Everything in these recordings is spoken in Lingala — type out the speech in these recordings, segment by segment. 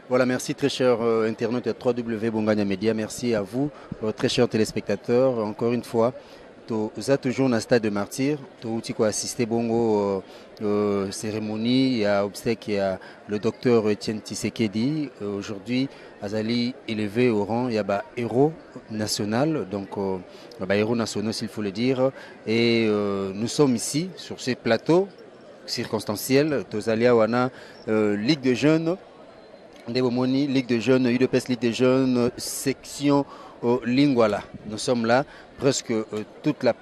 Voilà, merci très cher internaute de 3W Bongania Media. Merci à vous, très chers téléspectateurs. Encore une fois, vous êtes toujours dans le stade de martyr. Tu as assisté bongo cérémonie. Il y a obsèque, il y a le docteur Etienne Tshisekedi. Aujourd'hui, Azali élevé au rang, il y a héros national, donc héros national s'il faut le dire. Et nous sommes ici sur ce plateau circonstanciel. Tozalia Wana, Ligue de jeunes. Ndebomoni, Ligue de jeunes, UDPS Ligue de jeunes, section Lingwala. Nous sommes là, presque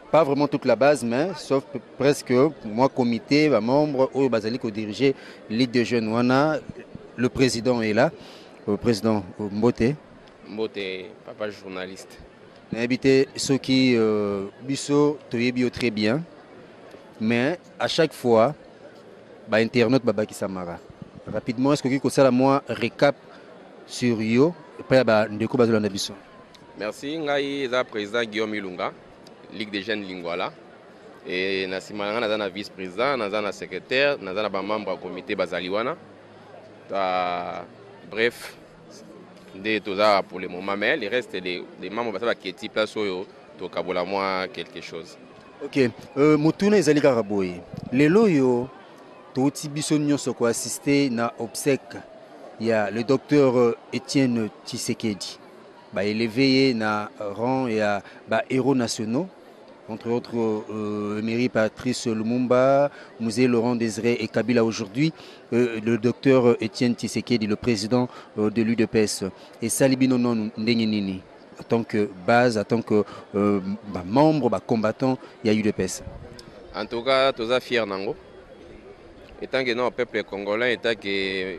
pas vraiment toute la base, mais sauf presque moi, comité, membre, au Basali, qui dirige Ligue de jeunes. Wana, le président est là, le président Mbote. Mbote, papa journaliste. Habité ceux qui biso toyebio très bien, mais à chaque fois, internaute Babaki Samara. Rapidement, est-ce que vous pouvez moi récap sur yo après ndeko bazolanda biso? Merci, ngai eza président Guillaume Ilunga, Ligue des jeunes Lingwala. Et na simalanga naza na vice-président, naza na secrétaire, naza na ba membre du comité bazaliwana. Bref, nde toza pour le moment, mais le reste des membres basaba keti place oyo to kabola moi quelque chose. OK, mutuna ezali kaka boye. Lelo yo touti biso nyonso ko assister na obsèque. Il y a le docteur Etienne Tshisekedi, élevé na rang et à héros nationaux, entre autres Emery Patrice Lumumba, Musée Laurent Désiré et Kabila aujourd'hui, le docteur Etienne Tshisekedi, le président de l'UDPS, et Salibino Non Ndengenini, en tant que base, en tant que membre, combattant, il y a UDPS. En tout cas, tous fiers nango. Étant que non, le peuple congolais, étant que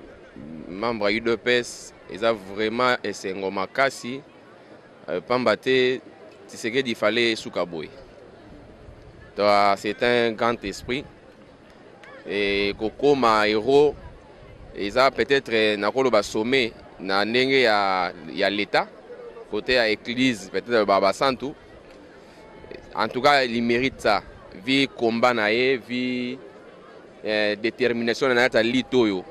membre de l'UDPS, ils ont vraiment essayé de makasi. Pambate, il fallait soukaboy. C'est un grand esprit. Et Koko, ma héros, ils ont peut-être un sommet dans l'État, côté à l'église, peut-être Baba Santou. En tout cas, il mérite ça. Vie combat, vie détermination na ta litoyo.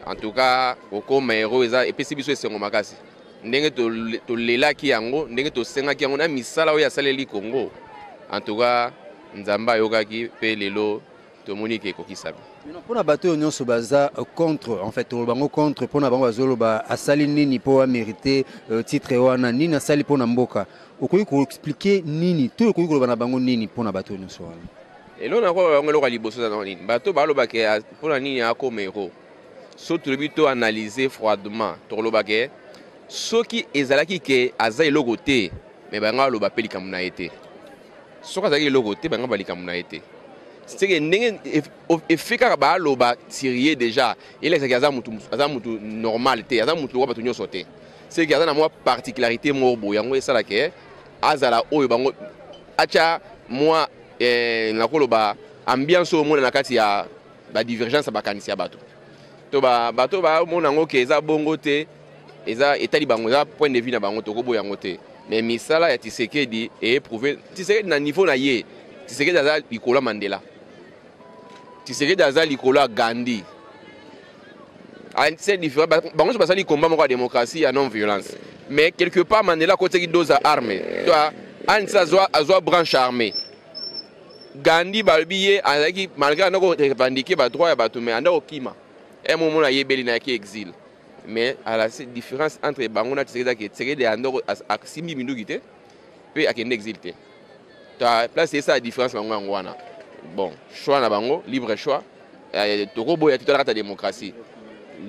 En tout cas, Koko ma héros et puis si biso esengo makasi. Ndenge to lela ki yango, ndenge to senga ki yango na misala oyo asaleli Congo. En tout cas, nzamba yokaki pe lelo to monike ko kisabi. Pona bato nyonso baza contre, en fait bango contre pona bango bazolo ba asali nini po mériter titre wana nini asali pona mboka. Okoki ko expliquer nini, to okoki ko bana bango nini pona bato nyonso wana. Et là, on a encore liboso dans nini. Bato balo bake pour la nini a comme héros. Surtout bito analyser froidement. Tolo bake. Ce qui ezalaki ke aza logoté, mais banga lo bapeli kamuna été. Ce qui ezalaki logoté, banga bali kamuna été. C'est que ndenge efika ba lo ba tirer déjà. Il est aza mutu normalité, aza mutu wa batu nyo sauter. C'est que aza na moi particularité morbo yango esala ke azala oyo bango acha moi nakoloba ambiance au monde na kati ya ba divergence ba kanisi ya bato to bato ba mona ngo ke eza bongo te eza etali bango za point de vue na bango to ko boyango te mais misala ya Tshisekedi et éprouvé Tshisekedi na niveau na ye Tshisekedi aza likola Mandela Tshisekedi aza likola Gandhi c'est différent bango so basali combat moko ya démocratie ya non violence mais quelque part Mandela côté qui dose armée toi ansa azwa branche armée Gandhi balbiye azaki malgré nako revendiquer ba droit ya bato mais anda okima et moment na yebeli na ki exil mais à la différence entre bango na Tshisekedi ando aksimi minduki te pe akende exil te ta place c'est ça la différence bango ngwana bon choix na bango libre choix toko boya tout la démocratie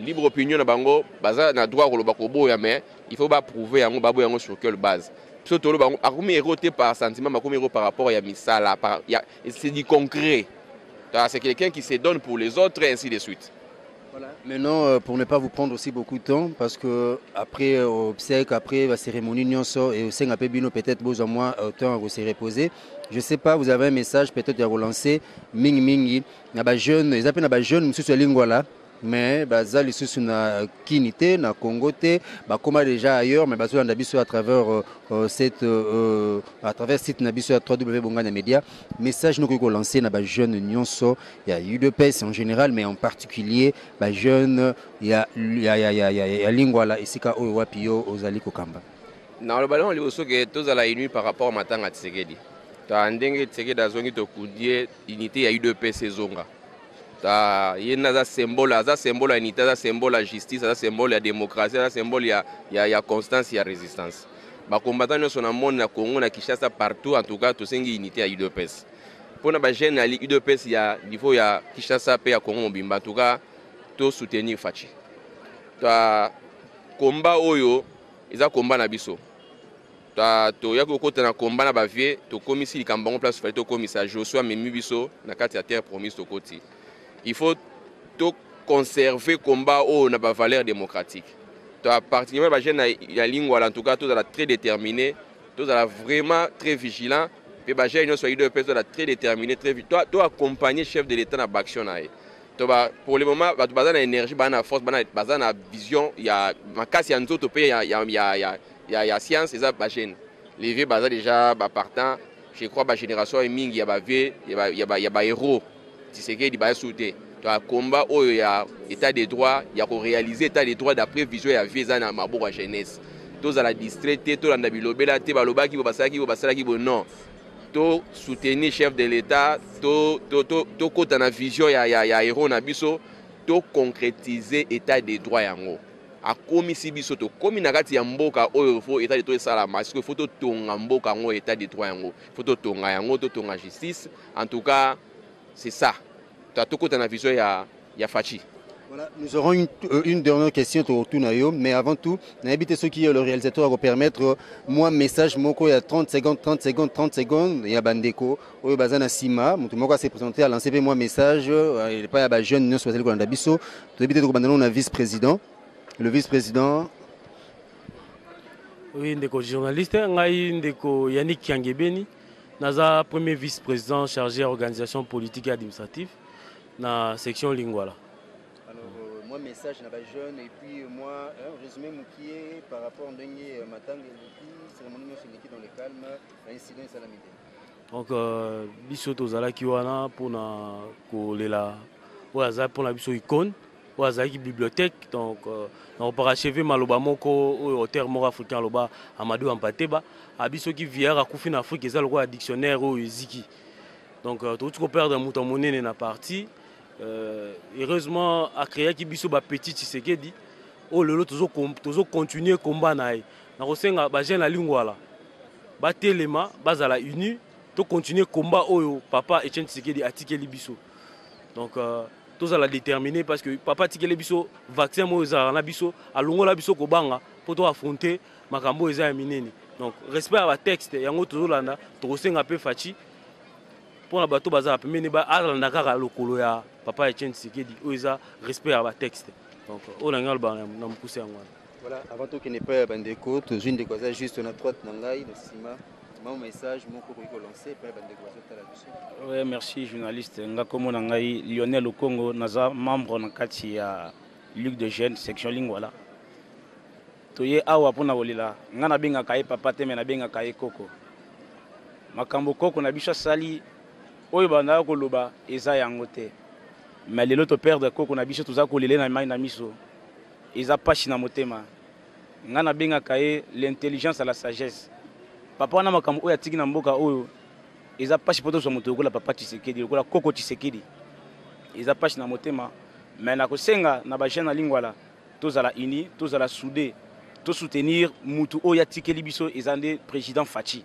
libre opinion na bango baza na droit ko ko boya mais il faut pas prouver yango babo yango sur quelle base. Surtout, par sentiment, par rapport à Misala, c'est du concret. C'est quelqu'un qui se donne pour les autres et ainsi de suite. Voilà. Maintenant, pour ne pas vous prendre aussi beaucoup de temps, parce que après obsèque, après la cérémonie nyonso et au sein peut-être besoin moins temps à se reposer. Je sais pas, vous avez un message peut-être à relancer. Mingi, na ba jeune, ils appellent na ba jeune, monsieur sur Lingwala. mais baza lisusu na kini te na Congo te bakoma déjà ailleurs mais bazolanda biso à travers cette site na biso ya www.bongania media. Message nous ko lancer na ba jeune nyonso ya UDPS en général mais en particulier ba jeune ya lingwala esika oyo wapi yo ozali kokamba. Na le ballon liboso ke tozala inu par rapport à matanga Tshisekedi. Ta ndenge Tshisekedi azongi to kudie unité ya UDPS ezonga. Ta yena za symbole ya unité, za symbole ya justice, za symbole ya démocratie, za symbole ya constance ya résistance. Ba combattant nyonso na monde na Congo na Kinshasa partout en tout cas to sengi unité ya UDPS. Pona ba jeune ali UDPS ya niveau ya Kinshasa pe ya Congo mobimba en tout cas to soutenir Fachi. Ta combat oyo eza combat na biso. To ya kokota na combat na bavie to komisi likambango place fallait to komisa Joshua memi biso na kati ya terre promise to koti. Il faut to conserver combat au na ba valeur démocratique. To particulièrement ba jeune ya lingwa en tout cas to la très déterminé, to la vraiment très vigilant pe ba jeune so de personnes la très déterminé très vite. To accompagner chef de l'état na action na. To ba pour le moment ba to bazana énergie ba na force ba na bazana vision ya makasi ya nzoto pe ya science eza ba jeune. Les vieux baza déjà ba partant, je crois ba génération mingi ya ba vieux ya ba héros. Tshisekedi ba souté. To combat oyo ya état de droit, ya ko réaliser état de droit d'après vision ya vieux za na maboko ya jeunesse. To za la distraité to landa bilobela te ba lobaki bo basalaki bo non. To soutenir chef de l'état, to kota na vision ya héros na biso, to concrétiser état de droit yango. A komisi biso to komi na kati ya mboka oyo fo état de droit sala parce que faut to tonga mboka ngo état de droit yango. Faut to tonga yango to tonga justice. En tout cas, c'est ça. To kota na vision ya Fachi. Voilà, nous aurons une dernière question au Tunayo, mais avant tout, n'habitez ceux qui le réalisateur va permettre moi message moko il y a 30 secondes il y a bandeko oyo bazana sima mutu moko s'est présenté à lancer moi message il pas ya jeune ne soit ko ndabiso to habiter ko bandana na vice-président le vice-président oui ndeko journaliste ngai ndeko Yannick Kiangebeni naza premier vice-président chargé organisation politique et administrative na section Lingwala. Moi message na ba jeune et puis moi résumé mukié par rapport à ndenge matanga et cérémonie nyonso dans le calme incident salamité. Donc biso tozala ki wana pona kolela oza pona biso icône oza ki bibliothèque donc na parachever maloba moko au terre mort africain loba Amadou Ampateba abiso ki vière akufi na Afrique eza lokwa dictionnaire o eziki. Donc tout ko perdre muto monene na partie. Heureusement a créé qui biso ba petit Tshisekedi oh lelo tozo continuer combat na ye na kosenga ba jeune la lingwala ba telema bazala uni to continuer combat oyo papa Etienne Tshisekedi atikeli biso donc tozala déterminé parce que papa atikeli biso vaccin mo za na biso alongola biso ko banga pour to affronter makambo eza ya minene donc respect à ba texte yango tozolanda to kosenga pe Fachi pour la bateau bazar pemene ba alanda kaka lokolo ya papa Etienne Tshisekedi oza respect à ba texte donc on a ngalba na mkusi yango voilà avant tout qu'il n'est pas bandeko to une de causes juste na droite na ngai na sima mon message moko ko lancer pa bandeko bazotala biso. Oui merci journaliste ngako na ngai Lionel Okongo naza membre na kati ya Ligue de Jeunes section Lingwala toye awa pona olila ngana benga kai papa te mena benga kai koko makambo koko na biso sali oyo banda ko loba eza yango te mais lelo to perdre koko na biso toza ko lele na mai na miso eza pashi na motema ngana benga kaye l'intelligence à la sagesse papa na makambo oyo atiki na mboka oyo eza pashi poto so moto ko la papa Tshisekedi ko la koko Tshisekedi eza pashi na motema mais na ko senga na ba jeune na lingwala tozala uni tozala soudé to soutenir mutu oyo atikeli biso ezande président Fachi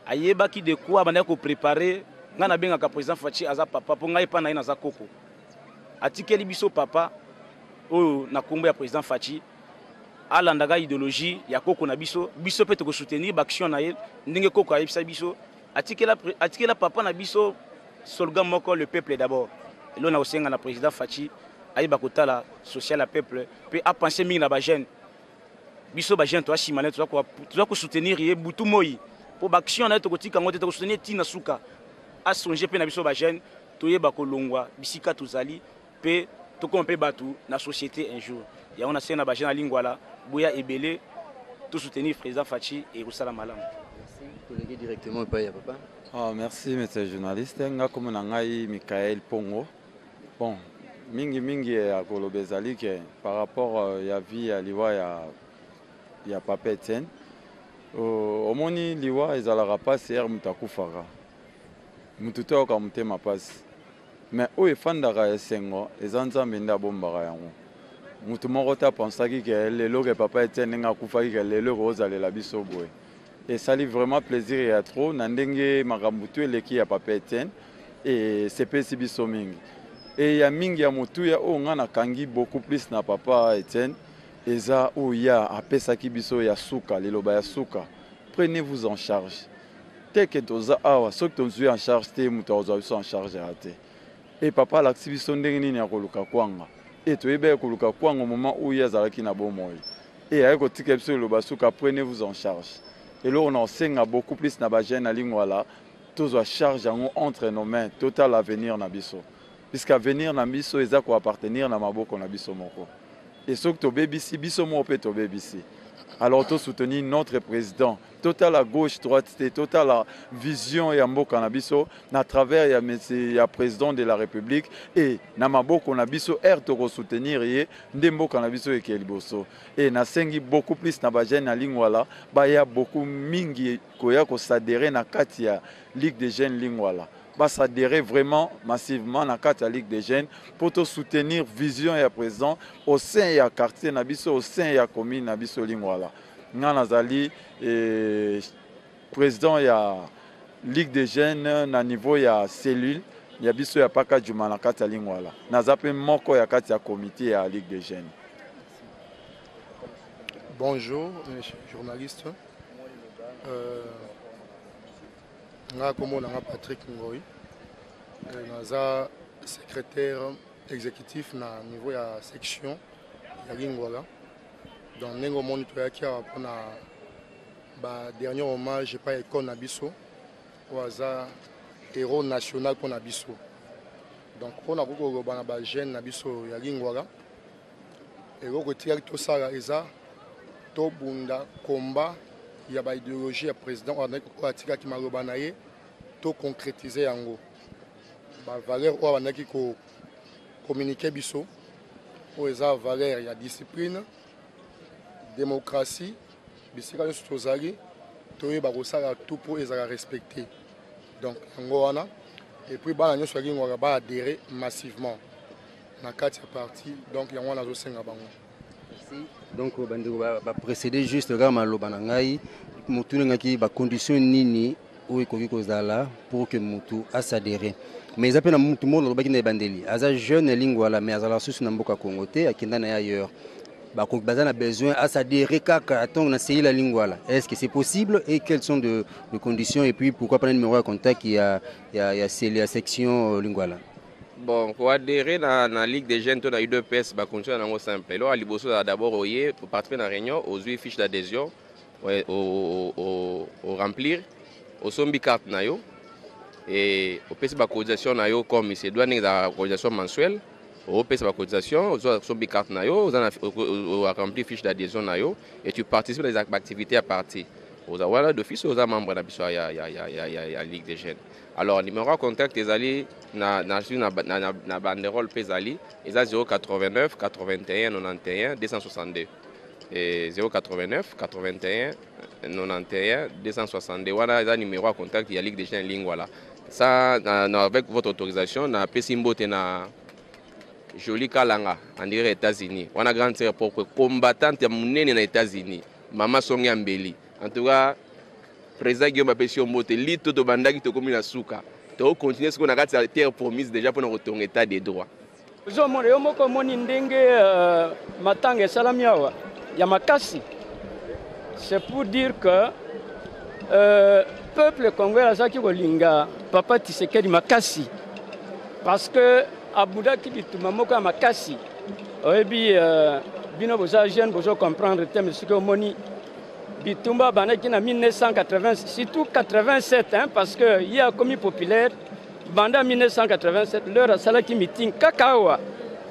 ayeba ki de quoi banda ko préparer ngana benga ka président Fachi aza papa po ngai pa na ina za koko atikeli biso papa oyo na kombo ya président Fachi alandaga idéologie ya koko na biso biso pe to ko soutenir action na ye ndenge koko ayebisa biso atikela papa na biso slogan moko le peuple d'abord elo na osenga na président Fachi ayeba kotala social à peuple pe a penser mingi na ba jeune biso ba jeune to ashimane to ko soutenir ye butu moi po action na to ko tika ngote to ko soutenir tina suka a songer pe na biso ba jeune toyeba kolongwa bisika tozali pe tout comme Batou, la société un jour. Il y a un ancien abaché dans la Lingwala, Bouya et Belé, tout soutenir le président Fachi et Roussala Malam. Merci. Collègue directement, papa. Merci, monsieur le journaliste. Nga comme Nangai Michael Pongo. Bon, mingi à Kolobezali par rapport à vie à Liwa il y a Papa Etienne. Au moni Liwa ils allaient rapasser hier mutakufara. Mututo ka mutema passe. Mais où est fandara esengo ezanza menda bombara yango. Mutu moko ta pensaki que lelo que Papa Etienne nga kufaki que lelo kozale la biso boy. Et ça lui vraiment plaisir et à trop nandenge makambutu eleki ya Papa Etienne et CPC biso mingi. Et il y a mingi ya mutu ya o ngana kangi beaucoup plus na Papa Etienne. Eza ou ya apesaki biso ya suka liloba ya suka. Prenez-vous en charge. Teke toza awa soki tozwi en charge te mutu ozwa biso en charge ate. Et papa laksi biso ndenge nini ya koluka kwanga. Et toyebe koluka kwanga au moment où ya zalaki na bomoi. Et ayeko tika biso liloba suka prenez-vous en charge. Et là on enseigne beaucoup plus na ba jeune na lingwala tozwa charge yango entre nos mains total avenir na biso. Puisque avenir na biso eza ko appartenir na maboko na biso moko. Et ce que tu BBC, bisomo peut to BBC. Alors tu soutenir notre président, total à gauche, droite, total la vision et ambo canabiso, à travers ya président de la République et namabo canabiso air to soutenir et ndembo canabiso et keliboso. Et na sengi beaucoup plus na bajen na lingwala, ba ya beaucoup mingi koya ko s'adhérer na katia Ligue des jeunes lingwala. S'adhérer vraiment massivement à la Ligue des jeunes pour te soutenir vision et président au sein du quartier Nabiso, au sein de la commune Nabiso Lingwala. Nanazali président de la Ligue des jeunes à niveau de la cellule, il y a biso ya paka juma na kati Lingwala. Nazape moko ya kati ya comité de la Ligue des jeunes. Bonjour, journaliste. Nga komo na Patrick Ngoi, naza secrétaire exécutif na niveau ya section ya Lingwala. Dans nengo moniteur qui a pour ba dernier hommage pas école na biso waza héros national pour na biso. Donc pour na koko ba na ba jeune na biso ya Lingwala. Et ko tia to sala eza to bunda combat. Il y a une idéologie ya président atika ki maloba na ye to concrétiser yango ba valeur o banaki ko communiquer biso o eza valeur ya discipline démocratie bisika nyonso tozali toyeba kosala tout pour ezala respecter donc yango wana et puis bana nyonso alingwaka ba adhérer massivement na kati ya parti donc yango wana azosenga bango. Donc, va précéder juste le maloba na ngai mutu ngaki ba condition nini ou ekoki kozala pour que mutu asadhérer. Mais ça peut na mutu mo lobaki na bandeli. Aza jeune lingwala mais azala susu na mboka Congo te akenda na ailleurs. Ba ko bazana besoin asadhérer kaka atong na sei la lingwala. Est-ce que c'est possible et quelles sont de conditions et puis pourquoi pas un numéro de contact il y a section lingwala. Bon, pour adhérer à la Ligue des jeunes, on a eu deux pièces, c'est simple. Là, à d'abord, pour participer à la réunion, aux 8 fiches d'adhésion, au remplir, au sombi carte nayo, et au PC de cotisation nayo, comme c'est douane la cotisation mensuelle, au PC de cotisation, au sombi carte nayo, au remplir fiche d'adhésion nayo, et tu participes à des activités à partir. Aux awala d'office, aux membres de la Ligue des jeunes. Alors, numéro de contact, les alliés, na banderole Pesali, ils ont 089 81 91 262. Et 089 81 91 262. Voilà, ils ont numéro de contact de la Ligue des jeunes Lingwala. Ça, avec votre autorisation, na Pesimbote na Joli Kalanga, en dirait États-Unis. On a grandi pour combattante à Mounene aux États-Unis. Maman Songi Ambeli. En tout cas, président Guillaume Apesio Mbote, l'île de Bandagi te commune à Souka. Tu vas continuer ce qu'on a gardé la terre promise déjà pour nous retourner état des droits. C'est pour dire que le peuple congolais a dit que Papa Tshisekedi Makassi. Parce que Abouda qui dit que Mamoka Makassi. Et puis, bino boza jeune bozo comprendre thème ce que moni bitumba banaki na 1980 surtout 87 hein, parce que il y a commis populaire banda 1987 leur salaki meeting kakawa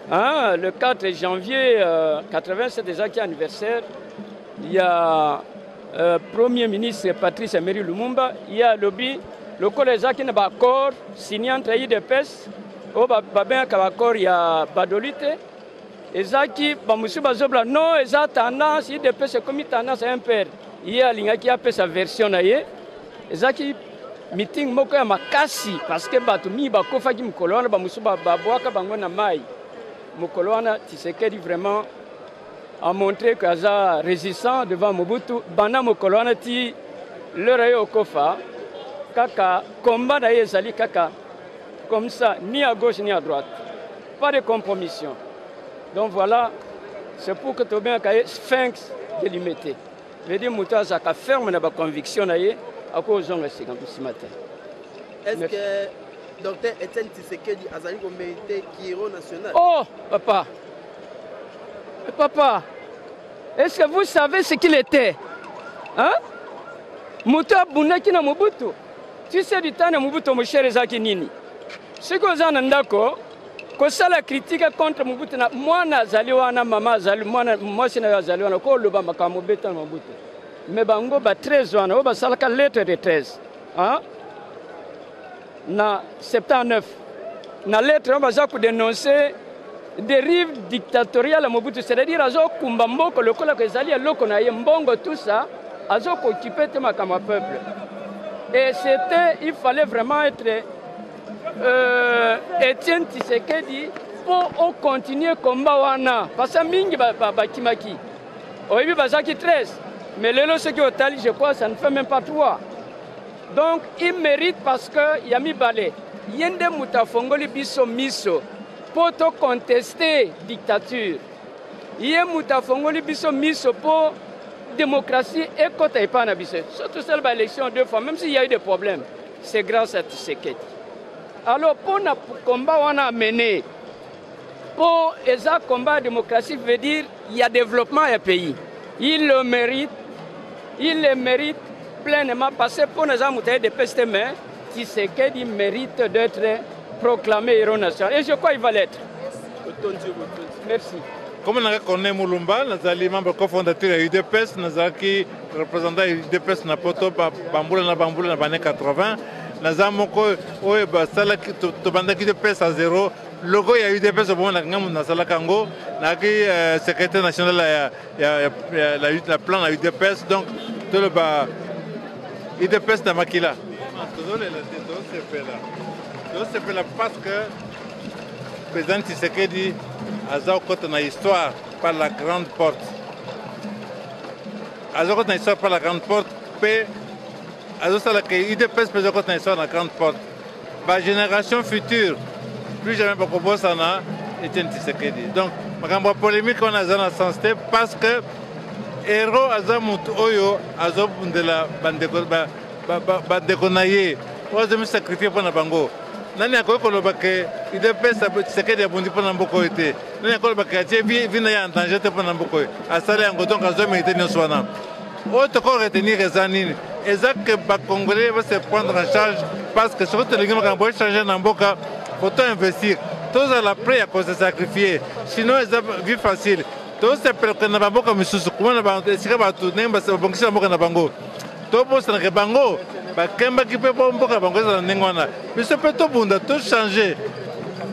Hein, le 4 janvier 87 déjà qui est anniversaire, il y a Premier ministre Patrice Emery Lumumba, il y a lobby, le collège qui n'a pas accord signé entre IDPS, au accord il y a Badolite, et Zaki, Bamusu Bazobla, non, et ça tendance, IDPS c'est comme tendance à un père. Il y a l'ingé qui a fait sa version et Zaki meeting moko ya makasi parce que batu mi bakofa ki mkolona Bamusu babwaka bango na mai. Mokolwana Tshisekedi vraiment a montré qu'il est résistant devant Mobutu. Bana Mokolwana ti le rayo kofa kaka combat na yezali kaka comme ça ni à gauche ni à droite. Pas de compromission. Donc voilà, c'est pour que tu bien qu'il sphinx délimité. Je veux dire Mouta Zaka ferme na ba conviction na ye à cause de ce matin. Est-ce que Docteur Etienne Tshisekedi a mérité Kiro national? Oh, papa. Papa, est-ce que vous savez ce qu'il était? Hein? Mouta Bounaki na Mobutu. Tu sais du temps de Mobutu, mon cher Ezaki Nini. Ce que vous en d'accord, que ça la critique contre Mobutu, moi, Nazali, maman, moi, c'est Nazali, on a quoi le bamba comme Mobutu. Mais bango, 13 ans, on a la lettre de 13. Hein? Na 79 na lettre on va dénoncer dérive dictatoriale à Mobutu, c'est-à-dire azo kumbamboko le kola kezali loko na mbongo tout ça azo occuper tema comme peuple et c'était il fallait vraiment être Etienne Tshisekedi pour continuer combat wana parce que mingi ba kimaki oyebi bazaki 13 mais lelo ce qui au tali je crois ça ne fait même pas 3. Donc, il mérite parce qu'il y a mis balai. Yende Moutafongoli biso miso pour contester la dictature. Yende Moutafongoli biso miso pour démocratie et côté pas na biso. Surtout celle de l'élection 2 fois, même s'il y a eu des problèmes, c'est grâce à Tshisekedi. Alors, pour le combat qu'on a mené, pour le combat de démocratie veut dire qu'il y a développement à pays. Il le mérite pleinement passé pour les amouteurs de peste, mais Tshisekedi mérite d'être proclamé héros national. Et je crois qu'il va l'être. Merci. Comme on a connu Moulumba, nous sommes membres cofondateurs de l'UDPS, nous sommes représentants de l'UDPS dans les années 80. Nous sommes l'UDPS à zéro. Le logo de l'UDPS, le secrétaire national de la plan de l'UDPS. Donc, tout le IDPS na makila. C'est parce que le président Tshisekedi a côté na histoire par la grande porte. A côté na histoire par la grande porte, pe a que IDPS peut côté na histoire na grande porte. La génération future, plus jamais pas qu'on bosse na Etienne Tshisekedi. Donc, ma polémique on a dans le sens parce que héros azamutu oyo azobundela bandeko na ye ozo sacrifier pour na bango nani akoloba ke IDPS Tshisekedi abundi pour na mboko ete nani akoloba ke atie vina ya danger te pour na mboko asala yango donc azomérité nyonso wana oyo toko retenir eza nini eza que bacongolais va se prendre en charge parce que soki tolingi makambo changer na mboka faut investir tozala prêt à se sacrifier sinon eza vie facile. Tout ce que nous avons fait, c'est que nous avons fait des choses qui sont très importantes. Tout ce que nous avons fait, c'est que nous avons tout changé.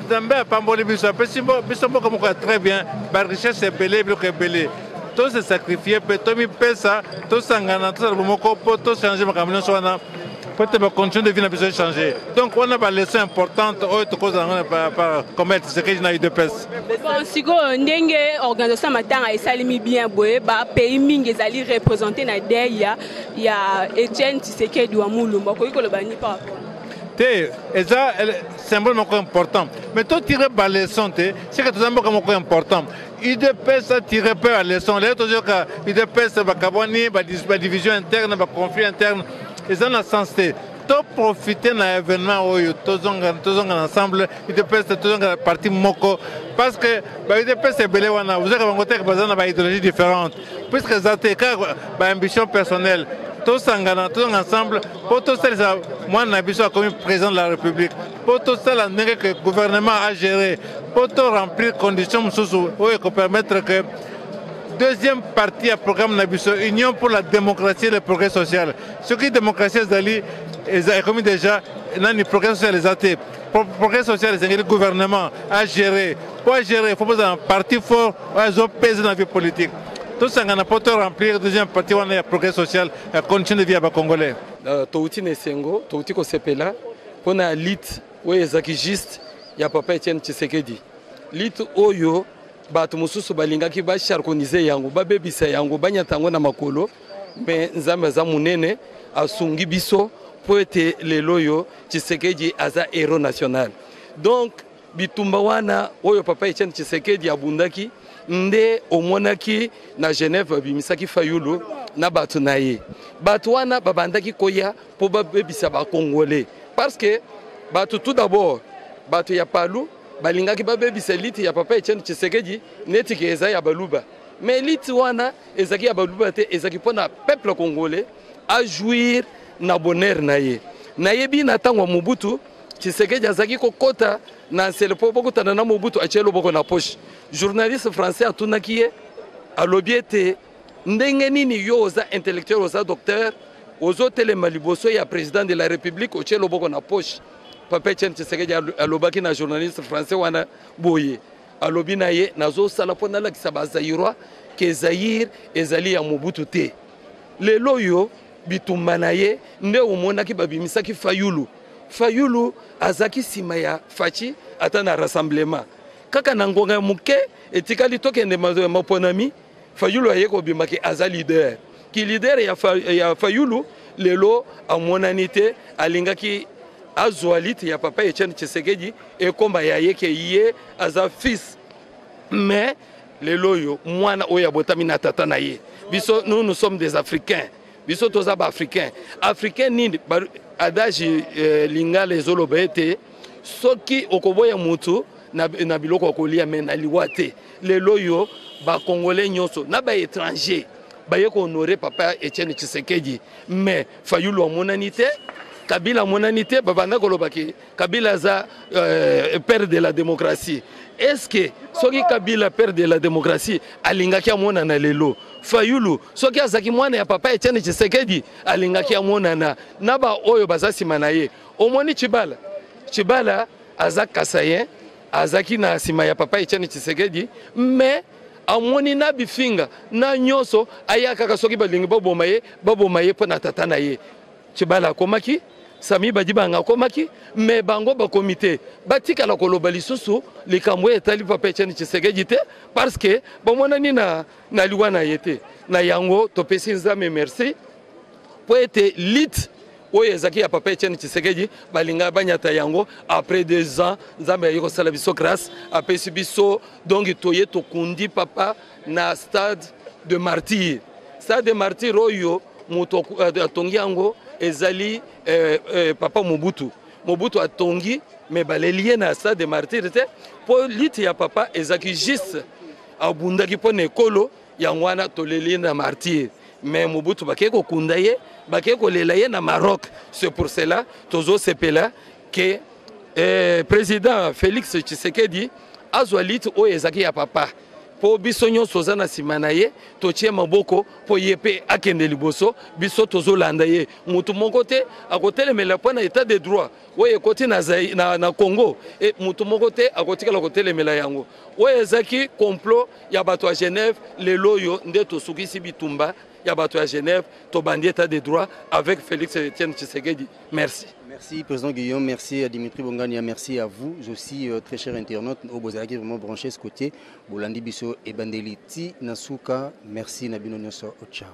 Nous avons fait très bien. La richesse est belle, tout se sacrifier, tout se faire, tout s'engager, tout changer. Peut-être continuer de vivre besoin de changer. Donc on a des leçons importantes par comment ce que j'ai eu de peste. Bon, si l'organisation matin a salimi bien boé, pays mingi ezali représenté na derrière il y a Etienne Tshisekedi wa Moulumba ko le bani par rapport. C'est un symbole important. Mais tout tirer par les leçons, c'est que tout ça est important. IDPS a tiré par les leçons. Les autres jours, IDPS a division interne, conflit interne. Ils ont la sensité de profiter d'un événement où tous ensemble, IDPS est parti moko. Parce que IDPS est belé, vous avez une idéologie différente. Puisque ça a une ambition personnelle. tous ensemble, pour tous celles, moi, Nabiso comme président de la République, pour tous celles que le gouvernement a géré, pour tout remplir les conditions pour permettre que deuxième partie du programme Nabiso, Union pour la démocratie et le progrès social. Ce qui est démocratie, c'est comme déjà, le progrès social est athée. Le progrès social, c'est le gouvernement a géré. Pour gérer, il faut avoir un parti fort, ils ont pesé dans la vie politique. Tout ça, on a pas remplir deuxième partie, on a le progrès social, la condition de vie à Congolais. Touti Nesengo, Touti Kosepela, on a lit, oui, exagiste, il y a papa Etienne Tshisekedi. Lit Oyo, Batu Mususu Balinga qui va charconiser Yango, Babebisa Yango, Banyatango na Makolo, mais Nzamba Zamunene, a Sungi Biso, pour être les loyo, Tshisekedi aza héros national. Donc, bitumba wana oyo papa Etienne Tshisekedi abundaki nde omonaki na Genève bimisaki Fayulu na batu na ye. Batu wana babandaki koya po babebisa ba Congolais parce que batu tout d'abord batu ya palu balingaki babebisa liti ya papa Etienne Tshisekedi neti ke eza ya baluba. Mais liti wana ezaki ya baluba te ezaki pona peuple congolais a jouir na bonheur na ye. Na yebi na tango Mobutu Tshisekedi azaki kokota na selepo bokutana na Mobutu achelo boko na poche. Journaliste français atunaki ye alobiete ndenge nini yo oza intellectuel oza docteur ozo telema liboso ya président de la République achelo boko na poche. Papa Etienne Tshisekedi alobaki na journaliste français wana boye alobi na ye nazo sala pona la kisaba Zaïrois ke Zaïre ezali ya Mobutu te. Lelo yo bitumba na ye nde omonaki babimisaki Fayulu. Fayulu azaki sima ya Fachi ata na rassemblement. Kaka na ngonga muke etikali tokende maponami Fayulu ayeko bimaki aza leader. Ki leader ya Fayulu lelo amonanite alingaki azwalite ya papa Etienne Tshisekedi ekomba ya yeke ye aza fils. Mais lelo yo mwana oya botami na tata na ye. Biso nous sommes des Africains. Biso toza ba Africain. Africain nini adage lingala ezoloba ete soki okoboya mutu na biloko kolia mais na liwa te. Lelo yo ba Congolais nyonso na ba étranger ba yeko honorer papa Etienne Tshisekedi mais Fayulu monanité Kabila monanité babanda kolobaki Kabila za père de la démocratie. Est-ce que soki Kabila père de la démocratie alingaki amona na lelo Fayulu soki azaki mwana ya papa Etienne Tshisekedi alingaki amona na ba oyo bazasima na ye omoni Chibala azak kasayen azaki na sima ya papa Etienne Tshisekedi mais amoni na bifinga na nyoso ayaka soki balingi baboma ye pona tata na ye Chibala komaki Sami Badibanga komaki mais bango ba comité batika la koloba lisusu likambo etali papa Etienne Tshisekedi te parce que bamonani na liwa na yete na yango topesi nzambe merci pour être lit oyo ezaki ya papa Etienne Tshisekedi balinga banyata yango après 2 ans nzambe yiko sala biso grâce apesi biso donc toye tokundi papa na stade de martyr oyo moto atongi yango ezali papa Mobutu atongi mais balelié na stade de martyr te po liti ya papa ezaki juste abundaki po nekolo yangwana toleli na martyr mais Mobutu bakeko kunda ye bakeko lela ye na Maroc. C'est pour cela tozo sepela que président Félix Tshisekedi azwaliti o ezaki ya papa po biso nyonso za na sima na ye totie maboko po ye pe akende liboso biso tozolanda ye mutu moko te akotelemela po na état de droit oyo ekoti na Congo e mutu moko te akotikala kotelemela yango oyo ezaki complot ya bato ya Genève lelo yo nde tosukisi bitumba ya bato ya Genève tobandi état de droit avec Félix Etienne Tshisekedi. Merci. Merci Président Guillaume, merci à Dimitri Bongania, merci à vous aussi très chers internautes au Bozalaki vraiment branché ce côté Bolandi Biso et Bandeliti Nasuka, merci Nabino Nyoso, ciao.